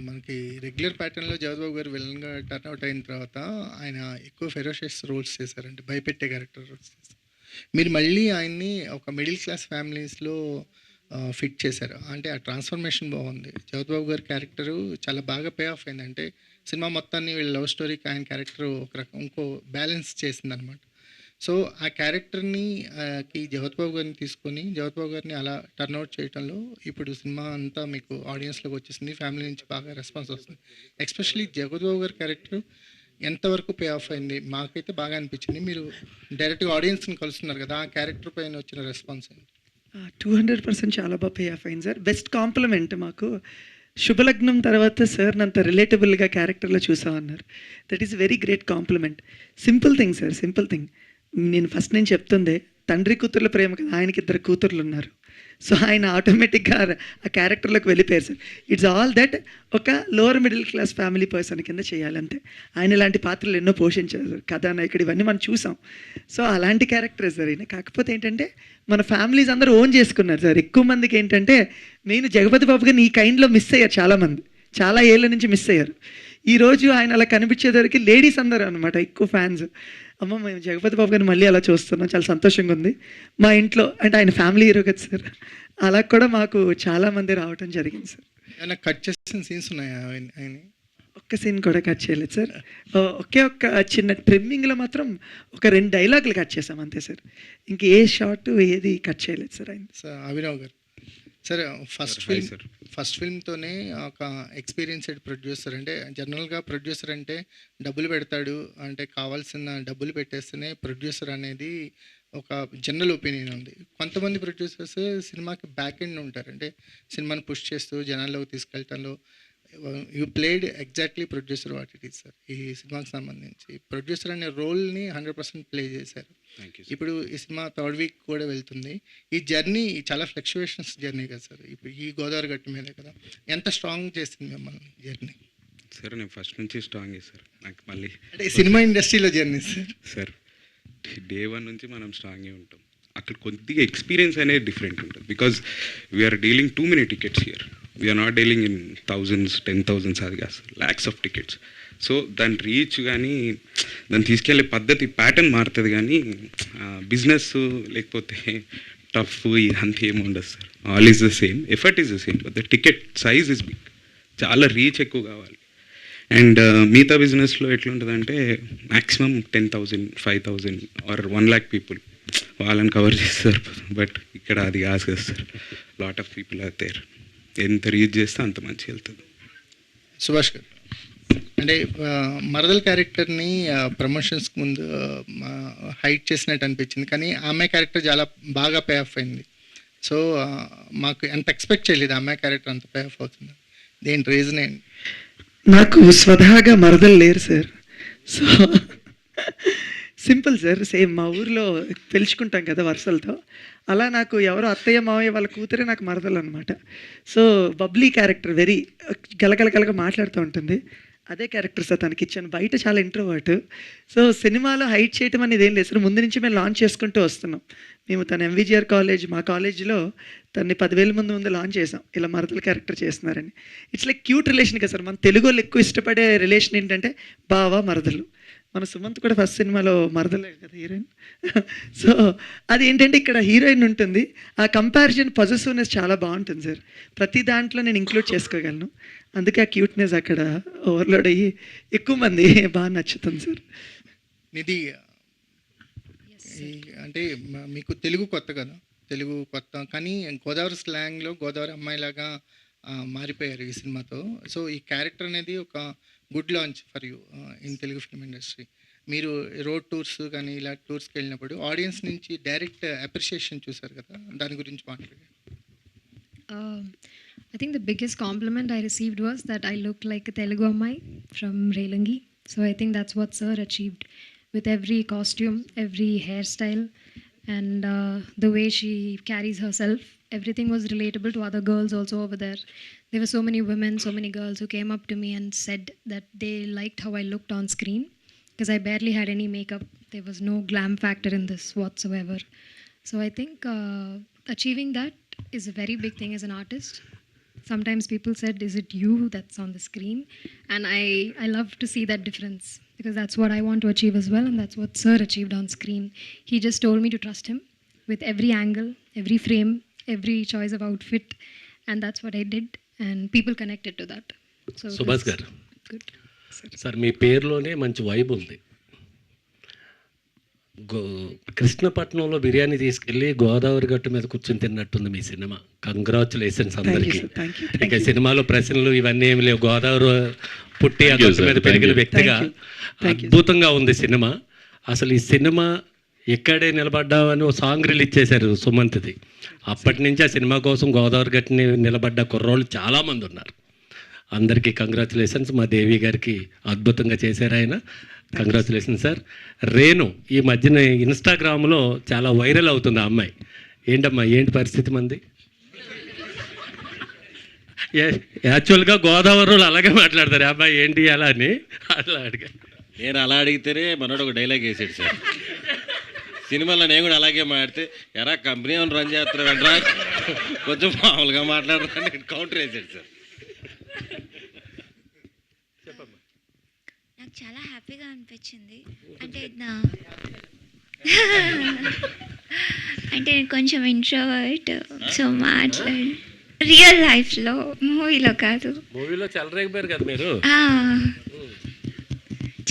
మనకి రెగ్యులర్ ప్యాటర్న్లో జగత్ బాబు గారు విలన్గా టర్న్ అవుట్ అయిన తర్వాత ఆయన ఎక్కువ ఫెరోషియస్ రోల్స్ చేశారంటే, భయపెట్టే క్యారెక్టర్ రోల్స్ చేశారు. మీరు మళ్ళీ ఆయన్ని ఒక మిడిల్ క్లాస్ ఫ్యామిలీస్లో ఫిట్ చేశారు. అంటే ఆ ట్రాన్స్ఫర్మేషన్ బాగుంది. జగత్ బాబు గారి క్యారెక్టరు చాలా బాగా పే ఆఫ్ అయింది. అంటే సినిమా మొత్తాన్ని వీళ్ళ లవ్ స్టోరీకి ఆయన క్యారెక్టర్ ఒక రకం ఇంకో బ్యాలెన్స్ చేసింది అనమాట. సో ఆ క్యారెక్టర్ని జగత్ బాబు గారిని తీసుకొని జగత్ బాబు గారిని అలా టర్న్అవుట్ చేయడంలో ఇప్పుడు సినిమా అంతా మీకు ఆడియన్స్లోకి వచ్చేసింది, ఫ్యామిలీ నుంచి బాగా రెస్పాన్స్ వస్తుంది. ఎస్పెషల్లీ జగత్ బాబు గారి క్యారెక్టర్ ఎంతవరకు పే ఆఫ్ అయింది మాకైతే బాగా అనిపించింది. మీరు డైరెక్ట్గా ఆడియన్స్ని కలుస్తున్నారు కదా, ఆ క్యారెక్టర్ పైన వచ్చిన రెస్పాన్స్ ఏంటి? 200% చాలా బాగా పే ఆఫ్ అయింది సార్. బెస్ట్ కాంప్లిమెంట్ మాకు శుభలగ్నం తర్వాత సార్ నంత రిలేటబుల్గా క్యారెక్టర్లో చూసామన్నారు. That is very great compliment. Simple thing sir, simple thing. నేను ఫస్ట్ నేను చెప్తుందే తండ్రి కూతుర్ల ప్రేమ కదా, ఆయనకి 2 కూతుర్లు ఉన్నారు. సో ఆయన ఆటోమేటిక్గా ఆ క్యారెక్టర్లోకి వెళ్ళిపోయారు సార్. ఇట్స్ ఆల్ దట్ ఒక lower middle class family person కింద చేయాలంతే. ఆయన ఇలాంటి పాత్రలు ఎన్నో పోషించారు సార్, కథానాయకుడు ఇవన్నీ మనం చూసాం. సో అలాంటి క్యారెక్టరే సార్ ఈయన. కాకపోతే ఏంటంటే మన ఫ్యామిలీస్ అందరూ ఓన్ చేసుకున్నారు సార్. ఎక్కువ మందికి ఏంటంటే మెయిన్ జగపతి బాబు గారిని ఈ కైండ్లో మిస్ అయ్యారు చాలామంది, చాలా ఏళ్ళ నుంచి మిస్ అయ్యారు. ఈరోజు ఆయన అలా కనిపించేసరికి లేడీస్ అందరూ అనమాట ఎక్కువ ఫ్యాన్స్. అమ్మ మేము జగపతి బాబు గారిని మళ్ళీ అలా చూస్తున్నాం, చాలా సంతోషంగా ఉంది. మా ఇంట్లో అంటే ఆయన ఫ్యామిలీ హీరో కదా సార్, అలా కూడా మాకు చాలామంది రావటం జరిగింది సార్. ఏమైనా కట్ చేసిన సీన్స్ ఉన్నాయా ఆయన? ఒక్క సీన్ కూడా కట్ చేయలేదు సార్. ఒకే ఒక్క చిన్న ట్రిమ్మింగ్లో మాత్రం ఒక 2 డైలాగులు కట్ చేసాం అంతే సార్. ఇంక ఏ షార్ట్ ఏది కట్ చేయలేదు సార్ ఆయన. సార్ అభిరావ్ గారు, సరే ఫస్ట్ ఫిల్మ్తోనే ఒక ఎక్స్పీరియన్స్డ్ ప్రొడ్యూసర్. అంటే జనరల్గా ప్రొడ్యూసర్ అంటే డబ్బులు పెడతాడు, అంటే కావాల్సిన డబ్బులు పెట్టేస్తేనే ప్రొడ్యూసర్ అనేది ఒక జనరల్ ఒపీనియన్ ఉంది. కొంతమంది ప్రొడ్యూసర్స్ సినిమాకి బ్యాక్ ఎండ్ ఉంటారు, అంటే సినిమాని పుష్ చేస్తూ జనాల్లోకి తీసుకెళ్ళటంలో. You played exactly producer what it is sir. ఈ సినిమాకి సంబంధించి ప్రొడ్యూసర్ అనే రోల్ని 100% ప్లే చేశారు. ఇప్పుడు ఈ సినిమా 3rd వీక్ కూడా వెళ్తుంది. ఈ జర్నీ చాలా ఫ్లక్చువేషన్స్ జర్నీ కదా సార్. ఇప్పుడు ఈ గోదావరి గట్టు మీదే కదా, ఎంత స్ట్రాంగ్ చేసింది మిమ్మల్ని జర్నీ? సార్ నేను ఫస్ట్ నుంచి స్ట్రాంగ్ సార్. నాకు మళ్ళీ అంటే సినిమా ఇండస్ట్రీలో జర్నీ సార్. డే 1 నుంచి మనం స్ట్రాంగే ఉంటాం. అక్కడ కొద్దిగా ఎక్స్పీరియన్స్ అనేది డిఫరెంట్ ఉంటుంది, because we're dealing too many tickets here. We're not dealing in thousands 10,000 అది కాదు, ల్యాక్స్ ఆఫ్ టికెట్స్. సో దాని రీచ్ కానీ దాన్ని తీసుకెళ్లే పద్ధతి ప్యాటర్న్ మారుతుంది, కానీ బిజినెస్ లేకపోతే టఫ్ ఇదంతా ఏమి ఉండదు sir. All is the same, effort is the same, but the ticket size is big. చాలా రీచ్ ఎక్కువ కావాలి. అండ్ మిగతా బిజినెస్లో ఎట్లుంటుందంటే మ్యాక్సిమం 10,000, 5,000 ఆర్ 1,00,000 పీపుల్ వాళ్ళని కవర్ చేస్తారు. బట్ ఇక్కడ అది కాదు కదా sir, lot of people are there. ఎంత రీచ్ చేస్తే అంత మంచిగా వెళ్తుంది. సుభాష్ గారు, అంటే మరదల్ క్యారెక్టర్ని ప్రమోషన్స్కి ముందు హైట్ చేసినట్టు అనిపించింది, కానీ ఆమె క్యారెక్టర్ చాలా బాగా పే ఆఫ్ అయింది. సో మాకు ఎంత ఎక్స్పెక్ట్ చేయలేదు ఆమె క్యారెక్టర్ అంత పే ఆఫ్ అవుతుంది. దేని రీజన్ ఏంటి? నాకు స్వతహాగా మరదలు లేరు sir. So simple sir, same మా ఊర్లో పిలుచుకుంటాం కదా వరుసలతో, అలా నాకు ఎవరో అత్తయ్య మావయ్య వాళ్ళ కూతురే నాకు మరదలు అనమాట. సో బబ్లీ క్యారెక్టర్, వెరీ గలగలగలగా మాట్లాడుతూ ఉంటుంది, అదే క్యారెక్టర్ సార్ తనకి ఇచ్చాను. బయట చాలా ఇంట్రోవర్ట్. సో సినిమాలో హైట్ చేయడం అనేది ఏం లేదు సార్, ముందు నుంచి మేము లాంచ్ చేసుకుంటూ వస్తున్నాం. మేము తన ఎంవిజిఆర్ కాలేజ్, మా కాలేజీలో తన్ని 10,000 ముందు లాంచ్ చేసాం, ఇలా మరదల క్యారెక్టర్ చేస్తున్నారని. ఇట్స్ లైక్ క్యూట్ రిలేషన్ కదా సార్. మన తెలుగు వాళ్ళు ఎక్కువ ఇష్టపడే రిలేషన్ ఏంటంటే బావ మరదలు. మన సుమంత్ కూడా ఫస్ట్ సినిమాలో మరదలే కదా హీరోయిన్. సో అది ఏంటంటే ఇక్కడ హీరోయిన్ ఉంటుంది, ఆ కంపారిజన్ పొజెసివ్నెస్ చాలా బాగుంటుంది సార్. ప్రతి దాంట్లో నేను ఇంక్లూడ్ చేసుకోగలను, అందుకే ఆ క్యూట్నెస్ అక్కడ ఓవర్లోడ్ అయ్యి ఎక్కువ మంది బాగా నచ్చుతుంది సార్. నిధి, అంటే మీకు తెలుగు కొత్త కదా, తెలుగు కొత్త, కానీ గోదావరి స్లాంగ్లో గోదావరి అమ్మాయిలాగా మారిపోయారు ఈ సినిమాతో. సో ఈ క్యారెక్టర్ అనేది ఒక good launch for you in Telugu film industry. మీరు రోడ్ టూర్స్ కానీ ఇలా టూర్స్కి వెళ్ళినప్పుడు ఆడియన్స్ నుంచి డైరెక్ట్ అప్రిషియేషన్ చూసారు కదా, దాని గురించి మాట్లాడండి. I think the biggest compliment I received was that I looked like a Telugu Ammai from Relangi. So I think that's what Sir achieved with every costume, every hairstyle, and the way she carries herself. Everything was relatable to other girls also over there. There were so many women, so many girls who came up to me and said that they liked how I looked on screen, because I barely had any makeup. There was no glam factor in this whatsoever. So I think achieving that is a very big thing as an artist. Sometimes people said, is it you that's on the screen? And I love to see that difference, because that's what I want to achieve as well, and that's what Sir achieved on screen. He just told me to trust him with every angle, every frame, every choice of outfit, and that's what I did, and people connected to that. So Subhash గారు, good. Sir మీ పేరులోనే మంచి vibe ఉంది. కృష్ణపట్నంలో బిర్యానీ తీసుకెళ్ళి గోదావరి గట్టు మీద కూర్చొని తిన్నట్టుంది మీ cinema. Congratulations అందరికీ. ఇక సినిమాలో ప్రశ్నలు ఇవన్నీ ఏమి లేవు, గోదావరి పుట్టి ఆ గట్టు మీద పెరిగిన వ్యక్తిగా అద్భుతంగా ఉంది సినిమా. అసలు ఈ సినిమా ఎక్కడే నిలబడ్డామని ఒక సాంగ్ రిలీజ్ చేశారు సుమంత్ది. అప్పటి నుంచి ఆ సినిమా కోసం గోదావరి గట్టుని నిలబడ్డ కుర్రోళ్ళు చాలామంది ఉన్నారు. అందరికీ కంగ్రాచులేషన్స్. మా దేవి గారికి అద్భుతంగా చేశారు ఆయన. Congratulation sir. రేణు ఈ మధ్యన ఇన్స్టాగ్రామ్లో చాలా వైరల్ అవుతుంది ఆ అమ్మాయి. ఏంటమ్మా ఏంటి పరిస్థితి మంది? యాక్చువల్గా గోదావరిలో అలాగే మాట్లాడతారు, అబ్బాయి ఏంటి అలా అని అట్లా అడిగా. నేను అలా అడిగితేనే మనోడు ఒక డైలాగ్ వేసాడు సార్ సినిమాలో. నేను కూడా అలాగే మాట్లాడితే ఎరా కంపెనీ ఏమైనా రన్ చేస్తారు వెంటరా కొంచెం మామూలుగా మాట్లాడరా నేను కౌంటర్ వేసాడు సార్. నాకు చాలా హ్యాపీగా అనిపించింది. అంటే అంటే నేను కొంచెం ఇంట్రోవర్ట్, సో మాట్లాడి రియల్ లైఫ్లో, మూవీలో కాదు. మూవీలో చెలరేగిపోయారు కదా మీరు.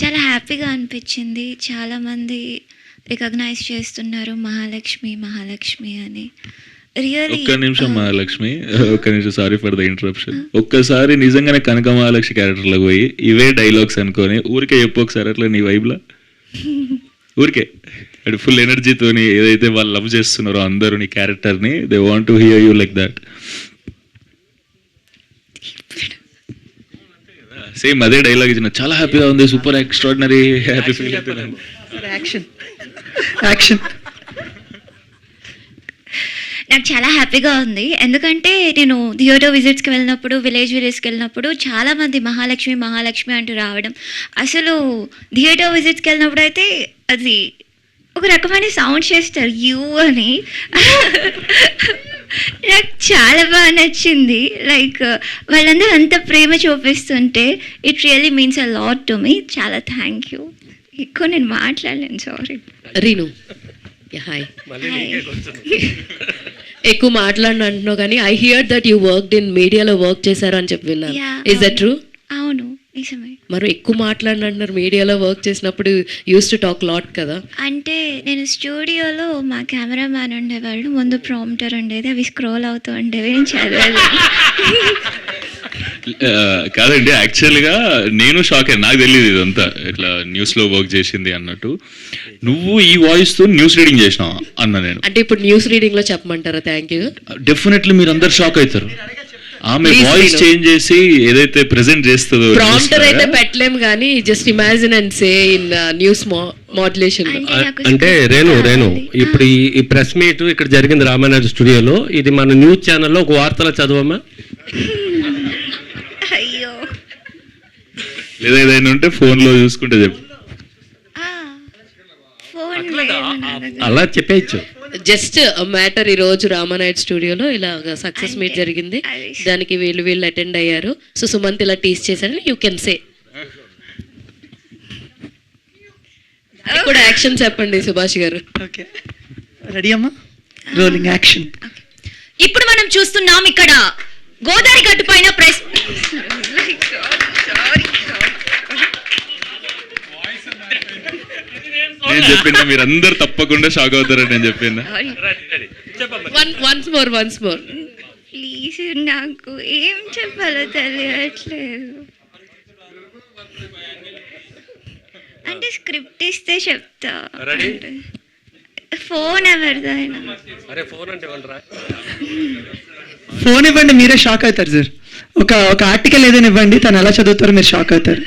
చాలా హ్యాపీగా అనిపించింది. చాలామంది రికగ్నైజ్ చేస్తున్నారు మహాలక్ష్మి మహాలక్ష్మి అని. రియల్లీ ఒక్క నిమిషం మహాలక్ష్మి, ఒక్క నిమిషం, సారీ ఫర్ ద ఇంటరప్షన్. ఒక్కసారి నిజంగానే కనక మహాలక్ష్మి క్యారెక్టర్లోకి పోయి ఇవే డైలాగ్స్ అనుకొని ఊరికే చెప్పు ఒకసారి అట్లా నీ వైబ్లా, ఊరికే అంటే ఫుల్ ఎనర్జీతోని ఏదైతే వాళ్ళు లవ్ చేస్తున్నారో అందరూ నీ క్యారెక్టర్ని, they want to hear you like that. Same అదే డైలాగ్ ఇచ్చిన, చాలా హ్యాపీగా ఉంది, సూపర్ ఎక్స్ట్రాడినరీ హ్యాపీ ఫీల్ అవుతుంది. నాకు చాలా హ్యాపీగా ఉంది. ఎందుకంటే నేను థియేటర్ విజిట్స్కి వెళ్ళినప్పుడు, విలేజ్కి వెళ్ళినప్పుడు చాలామంది మహాలక్ష్మి మహాలక్ష్మి అంటూ రావడం. అసలు థియేటర్ విజిట్స్కి వెళ్ళినప్పుడు అయితే అది ఒక రకమైన సౌండ్ చేస్తారు యూ అని. నాకు చాలా బాగా నచ్చింది. లైక్ వాళ్ళందరూ అంత ప్రేమ చూపిస్తుంటే it really means a lot to me. చాలా థ్యాంక్ యూ. ఎక్కువ నేను మాట్లాడలేను, సారీ. రీను, హాయ్. ఎక్కువ మాట్లాడిన అంటున్నావు కానీ I here that you work in మీడియాలో వర్క్ చేశారు అని చెప్పి విన్నాను. Is that true? అవును, నిజమే. మరి ఎక్కువ మాట్లాడిన అంటున్నారు, మీడియాలో వర్క్ చేసినప్పుడు యూస్ టు టాక్ లాట్ కదా. అంటే నేను స్టూడియోలో మా కెమెరామ్యాన్ ఉండేవాళ్ళు, ముందు ప్రాంప్టర్ ఉండేది, అవి స్క్రోల్ అవుతూ ఉండేవి, నేను చదివేది. కాదండి, యాక్చువల్గా నేను షాక్ అయ్యాను, నాకు తెలియదు ఇదంతా ఇట్లా న్యూస్లో వర్క్ చేసింది అన్నట్టు. నువ్వు ఈ వాయిస్తో న్యూస్ రీడింగ్ చేసినావా అన్న నేను. అంటే ఇప్పుడు న్యూస్ రీడింగ్లో చెప్పమంటారా? Thank you. డెఫినెట్లీ మీరు అందరు షాక్ అవుతారు. ఆమె వాయిస్ చేంజ్ చేసి ఏదైతే ప్రెజెంట్ చేస్తుందో ప్రాంప్టర్ అయితే పెట్టలేము కానీ just imagine and say in news modulation. అంటే రేణు ఇప్పుడు ఈ ప్రెస్ మీట్ ఇక్కడ జరిగింది రామానాయుడు స్టూడియోలో, ఇది మన న్యూస్ ఛానల్లో ఒక వార్తలో చదవమ్మా. అయ్యో, లేదా ఏదైనా ఉంటే ఫోన్లో చూసుకుంటే చెప్పు. అలా చెప్పేయచ్చు. జస్ట్ మ్యాటర్, ఈ రోజు రామానాయుడు స్టూడియోలో ఇలా సక్సెస్ మీట్ జరిగింది, దానికి వీళ్ళు అటెండ్ అయ్యారు. సో సుమంత్ ఇలా టీస్ చేశారని యూ కెన్ సే. ఇప్పుడు యాక్షన్ చెప్పండి సుభాష్ గారు. ఓకే, రెడీ అమ్మా? Rolling action. ఇప్పుడు మనం చూస్తున్నాం ఇక్కడ గోదావరి గట్టు పైన ప్రెస్. నేను చెప్పిన మీరు అందరు తప్పకుండా షాక్ అవుతారని నేను చెప్పిన. వన్స్ మోర్ ప్లీజ్, నాకు ఏం చెప్పాలో తెలియట్లేదు. అంటే స్క్రిప్ట్ ఇస్తే చెప్తా. ఫోన్ ఎవరిదైనా? ఫోన్ ఇవ్వండి, మీరే షాక్ అవుతారు సార్. ఒక ఆర్టికల్ ఏదైనా ఇవ్వండి, తను ఎలా చదువుతారో మీరు షాక్ అవుతారు.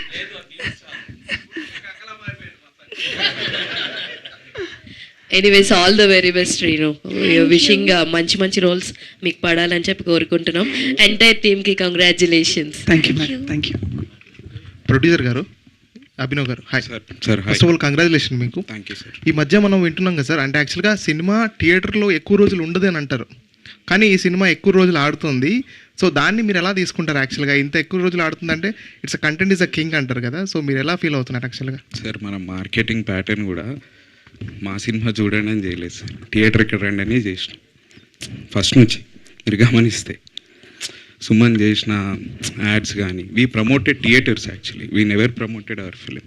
Anyways all the very best Renu. Wishing మంచి రోల్స్ మీకు పడాలని చెప్పి కోరుకుంటున్నాం. ఎంటైర్ టీమ్కి congratulations. Thank you madam, thank you. Producer గారు, Abhinav garu, hi sir. First of all congratulation మీకు. Thank you sir. ఈ మధ్య మనం వింటున్నాం కదా సార్, అంటే యాక్చువల్గా సినిమా థియేటర్లో ఎక్కువ రోజులు ఉండదు అని అంటారు, కానీ ఈ సినిమా ఎక్కువ రోజులు ఆడుతుంది. సో దాన్ని మీరు ఎలా తీసుకుంటారు? యాక్చువల్గా ఇంత ఎక్కువ రోజులు ఆడుతుందంటే it's a content is a king అంటారు కదా, సో మీరు ఎలా ఫీల్ అవుతున్నారు యాక్చువల్గా? సార్, మన మార్కెటింగ్ ప్యాటర్న్ కూడా మా సినిమా చూడండి అని చేయలేదు సార్, థియేటర్కి రండి అని చేసినాం ఫస్ట్ నుంచి. మీరు గమనిస్తే సుమన్ చేసిన యాడ్స్ కానీ, we promoted theatres actually, we never promoted our film.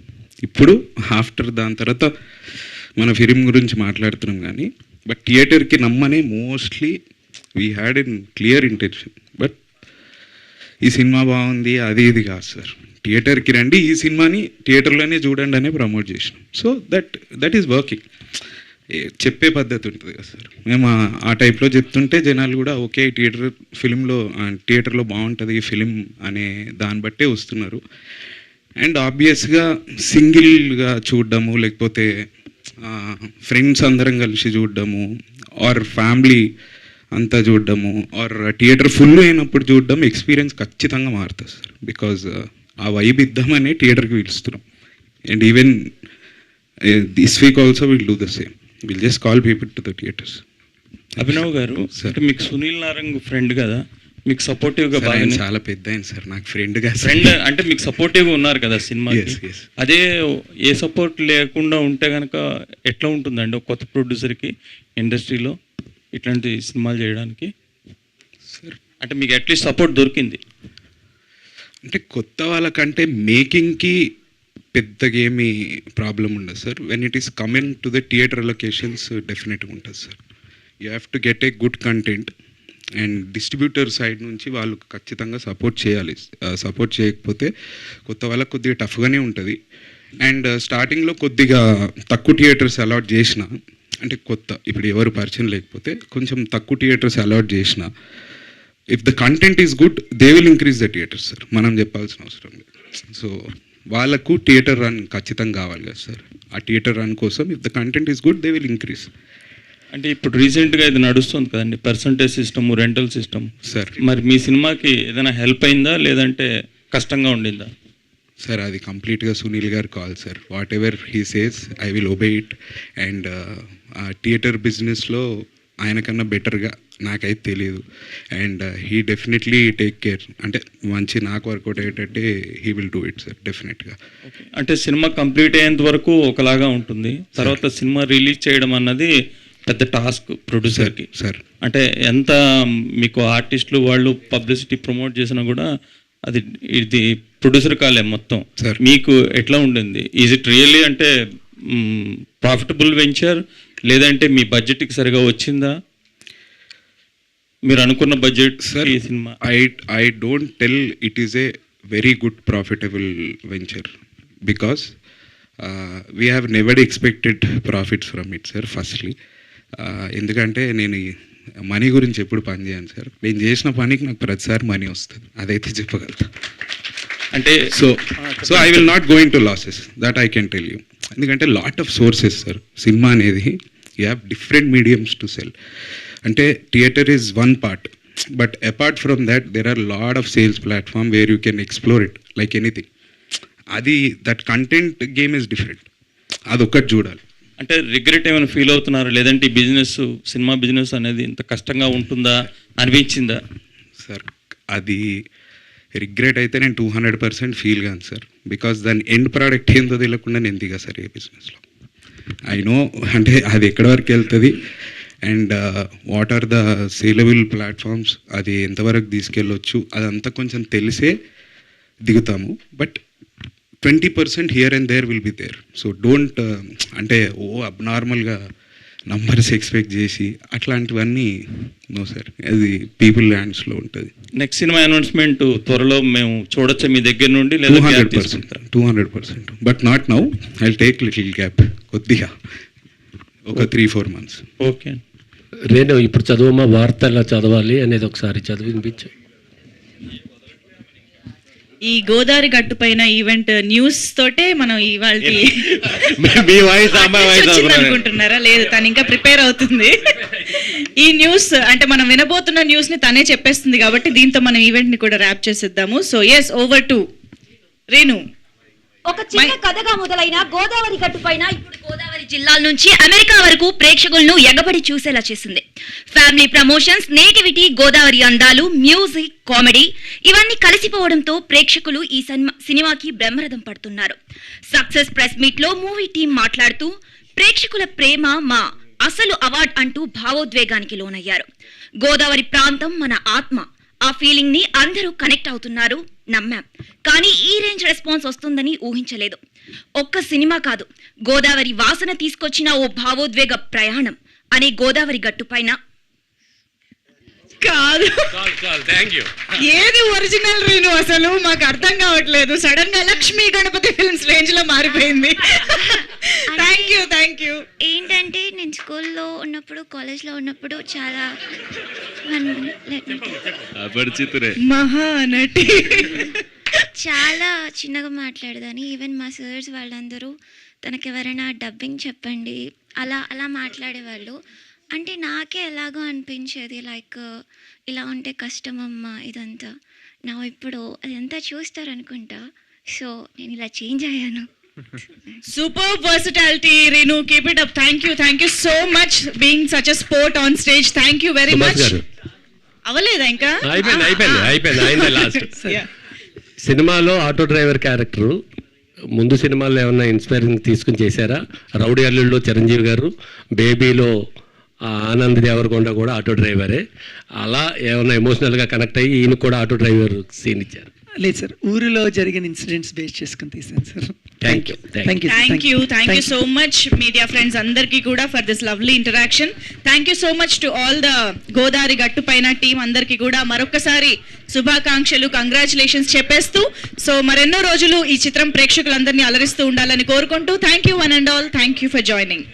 ఇప్పుడు ఆఫ్టర్ దాని తర్వాత మన ఫిలిం గురించి మాట్లాడుతున్నాం కానీ, బట్ థియేటర్కి నమ్మనే mostly we had in clear intention. But ఈ సినిమా బాగుంది అది ఇది కాదు సార్, థియేటర్కి రండి, ఈ సినిమాని థియేటర్లోనే చూడండి అనే ప్రమోట్ చేసినాం. So that is working. చెప్పే పద్ధతి ఉంటుంది కదా సార్, మేము ఆ టైప్లో చెప్తుంటే జనాలు కూడా ఓకే థియేటర్లో బాగుంటుంది ఈ ఫిలిం అనే దాన్ని బట్టే వస్తున్నారు. అండ్ ఆబ్వియస్గా సింగిల్గా చూడడము, లేకపోతే ఫ్రెండ్స్ అందరం కలిసి చూడడము, ఆర్ ఫ్యామిలీ అంతా చూడడము, ఆర్ థియేటర్ ఫుల్ అయినప్పుడు చూడడం ఎక్స్పీరియన్స్ ఖచ్చితంగా మారుతుంది సార్. బికాజ్ ఆ వైబ్ ఇద్దామనే థియేటర్కి పిలుస్తున్నాం. And even this week also will do the same, will just call people to the theatres. Abhinav garu, అంటే మీకు సునీల్ నారంగ్ ఫ్రెండ్ కదా, మీకు సపోర్టివ్గా బాగా చాలా పెద్ద ఆయన సార్, నాకు ఫ్రెండ్గా ఫ్రెండ్ అంటే మీకు సపోర్టివ్గా ఉన్నారు కదా సినిమా. అదే ఏ సపోర్ట్ లేకుండా ఉంటే కనుక ఎట్లా ఉంటుందండి ఒక కొత్త ప్రొడ్యూసర్కి ఇండస్ట్రీలో ఇట్లాంటి సినిమాలు చేయడానికి? సార్ అంటే మీకు అట్లీస్ట్ సపోర్ట్ దొరికింది అంటే కొత్త వాళ్ళకంటే మేకింగ్కి పెద్దగా ఏమీ ప్రాబ్లం ఉండదు sir. When it is coming to the theatre locations డెఫినెట్గా ఉంటుంది sir. You have to get a good content and distributor side నుంచి వాళ్ళు ఖచ్చితంగా సపోర్ట్ చేయాలి. సపోర్ట్ చేయకపోతే కొత్త వాళ్ళకి కొద్దిగా టఫ్గానే ఉంటుంది. అండ్ స్టార్టింగ్లో కొద్దిగా తక్కువ థియేటర్స్ అలాట్ చేసిన, అంటే కొత్త ఇప్పుడు ఎవరు పరిచయం లేకపోతే కొంచెం తక్కువ థియేటర్స్ అలాట్ చేసిన, if the content is good they will increase the theatres sir, మనం చెప్పాల్సిన అవసరం లేదు. సో వాళ్ళకు థియేటర్ రన్ ఖచ్చితంగా కావాలి కదా సార్. ఆ థియేటర్ రన్ కోసం if the content is good they will increase. అంటే ఇప్పుడు రీసెంట్గా ఇది నడుస్తుంది కదండి, percentage system, rental system sir. మరి మీ సినిమాకి ఏదైనా హెల్ప్ అయిందా లేదంటే కష్టంగా ఉండిందా? సార్ అది కంప్లీట్గా Sunil garu call sir. Whatever he says I will obey it. And theatre బిజినెస్లో ఆయనకన్నా బెటర్గా నాకైతే తెలియదు. And he definitely take care, అంటే మంచి నాకు వర్కౌట్ అయ్యేటట్టే he will do it sir డెఫినెట్గా. అంటే సినిమా కంప్లీట్ అయ్యేంత వరకు ఒకలాగా ఉంటుంది, తర్వాత సినిమా రిలీజ్ చేయడం అన్నది పెద్ద టాస్క్ ప్రొడ్యూసర్కి సార్. అంటే ఎంత మీకు ఆర్టిస్టులు వాళ్ళు పబ్లిసిటీ ప్రమోట్ చేసినా కూడా అది ఇది ప్రొడ్యూసర్ కాలే మొత్తం. మీకు ఎట్లా ఉండింది? ఈజ్ ఇట్ రియల్లీ అంటే ప్రాఫిటబుల్ వెంచర్, లేదంటే మీ బడ్జెట్కి సరిగా వచ్చిందా? మీరు అనుకున్న బడ్జెట్ సార్ ఈ cinema? I don't tell it is a very good profitable venture because we have never expected profits from it sir. Firstly ఎందుకంటే నేను మనీ గురించి ఎప్పుడు పని చేయను సార్. నేను చేసిన పనికి నాకు ప్రతిసారి మనీ వస్తుంది, అదైతే చెప్పగలుగుతా. అంటే so I will not go into losses, that I can tell you. ఎందుకంటే lot of sources sir. Cinema అనేది you have different mediums to sell. అంటే theatre is one part, but apart from that there are lot of sales platform where you can explore it like anything. అది that content game is different, అదొక్కటి చూడాలి. అంటే regret ఏమైనా feel అవుతున్నారు, లేదంటే ఈ business cinema business అనేది ఇంత కష్టంగా ఉంటుందా అనిపించిందా? సార్ అది రిగ్రెట్ అయితే నేను 200% ఫీల్ కాను సార్. బికాస్ దాని ఎండ్ ప్రోడక్ట్ ఏందో తెలియకుండా నేను దిగా సార్ ఏ బిజినెస్లో. ఐ నో అంటే అది ఎక్కడి వరకు వెళ్తుంది and what are the saleable platforms, అది ఎంతవరకు తీసుకెళ్ళొచ్చు అదంతా కొంచెం తెలిసే దిగుతాము. But 20% here and there will be there. So don't అంటే అబ్నార్మల్గా నంబర్స్ ఎక్స్పెక్ట్ చేసి అట్లాంటివన్నీ నో సార్, అది పీపుల్ హ్యాండ్స్లో ఉంటుంది. నెక్స్ట్ సినిమా అనౌన్స్మెంట్ త్వరలో మేము చూడొచ్చా మీ దగ్గర నుండి? 200%. But not now, I will take little gap, కొద్దిగా ఒక 3-4 months. ఓకే. రేణు ఇప్పుడు చదువమ్మా, వార్త ఎలా చదవాలి అనేది ఒకసారి చదివి వినిపించు. ఈ గోదావరి గట్టు పైన ఈవెంట్ న్యూస్ తోటే మనం ఇవాళ అనుకుంటున్నారా? లేదు, తను ఇంకా ప్రిపేర్ అవుతుంది. ఈ న్యూస్ అంటే మనం వినబోతున్న న్యూస్ ని తనే చెప్పేస్తుంది కాబట్టి దీంతో మనం ఈవెంట్ ని కూడా ర్యాప్ చేసేద్దాము. So yes, over to Renu. ఒక చిన్న కథగా మొదలైన గోదావరి గట్టు పైన ఇప్పుడు గోదావరి జిల్లాల నుంచి అమెరికా వరకు ప్రేక్షకులను ఎగబడి చూసేలా చేసింది. ఫ్యామిలీ ప్రమోషన్స్, నేటివిటీ, గోదావరి అందాలు, మ్యూజిక్, కామెడీ ఇవన్నీ కలిసిపోవడంతో ప్రేక్షకులు ఈ సినిమాకి బ్రహ్మరథం పడుతున్నారు. సక్సెస్ ప్రెస్ మీట్ లో మూవీ టీం మాట్లాడుతూ ప్రేక్షకుల ప్రేమ మా అసలు అవార్డ్ అంటూ భావోద్వేగానికి లోనయ్యారు. గోదావరి ప్రాంతం మన ఆత్మ, ఆ ఫీలింగ్ ని అందరూ కనెక్ట్ అవుతున్నారు, నమ్మాం. కానీ ఈ రేంజ్ రెస్పాన్స్ వస్తుందని ఊహించలేదు. ఒక్క సినిమా కాదు, గోదావరి వాసన తీసుకొచ్చిన ఓ భావోద్వేగ ప్రయాణం అనే గోదావరి గట్టు పైన కాదు. ఏది ఒరిజినల్ రేణు అసలు మాకు అర్థం కావట్లేదు. సడన్ గా లక్ష్మీ గణపతి ఫిల్మ్స్ రేంజ్ లో మారిపోయింది. Thank you. ఏంటంటే నేను స్కూల్లో ఉన్నప్పుడు, కాలేజ్లో ఉన్నప్పుడు చాలా మహానటి చాలా చిన్నగా మాట్లాడదని. ఈవెన్ మా సర్స్ వాళ్ళందరూ తనకి ఎవరైనా డబ్బింగ్ చెప్పండి అలా అలా మాట్లాడేవాళ్ళు. అంటే నాకే ఎలాగో అనిపించేది, లైక్ ఇలా ఉంటే కష్టమమ్మా ఇదంతా. నా ఇప్పుడు అదంతా చూస్తారనుకుంటా. సో నేను ఇలా చేంజ్ అయ్యాను. Super versatility Renu, keep it up. Thank you so much being such a sport on stage. Thank you very much. అవలేదా ఇంకా? అయిపోయింది లాస్ట్. సినిమాలో ఆటో డ్రైవర్ క్యారెక్టరు ముందు సినిమాల్లో ఏమన్నా ఇన్స్పైరింగ్ తీసుకుని చేశారా? రౌడీ అల్లుల్లో చిరంజీవి గారు, బేబీలో ఆనంద్ దేవరకొండ కూడా ఆటో డ్రైవరే. అలా ఏమన్నా ఎమోషనల్గా కనెక్ట్ అయ్యి ఈయన కూడా ఆటో డ్రైవర్ సీన్ ఇచ్చారు? లేదు సార్, ఊరిలో జరిగిన ఇన్సిడెంట్స్ బేస్ చేసుకుని తీసాను sir. Thank you so much media friends అందరికీ కూడా for this lovely interaction. Thank you so much to all the Godavari గట్టు పైన టీం అందరికీ కూడా మరొకసారి శుభాకాంక్షలు, కంగ్రాచులేషన్స్ చెప్పేస్తూ, సో మరెన్నో రోజులు ఈ చిత్రం ప్రేక్షకులందరినీ అలరిస్తూ ఉండాలని కోరుకుంటూ thank you one and all. Thank you for joining.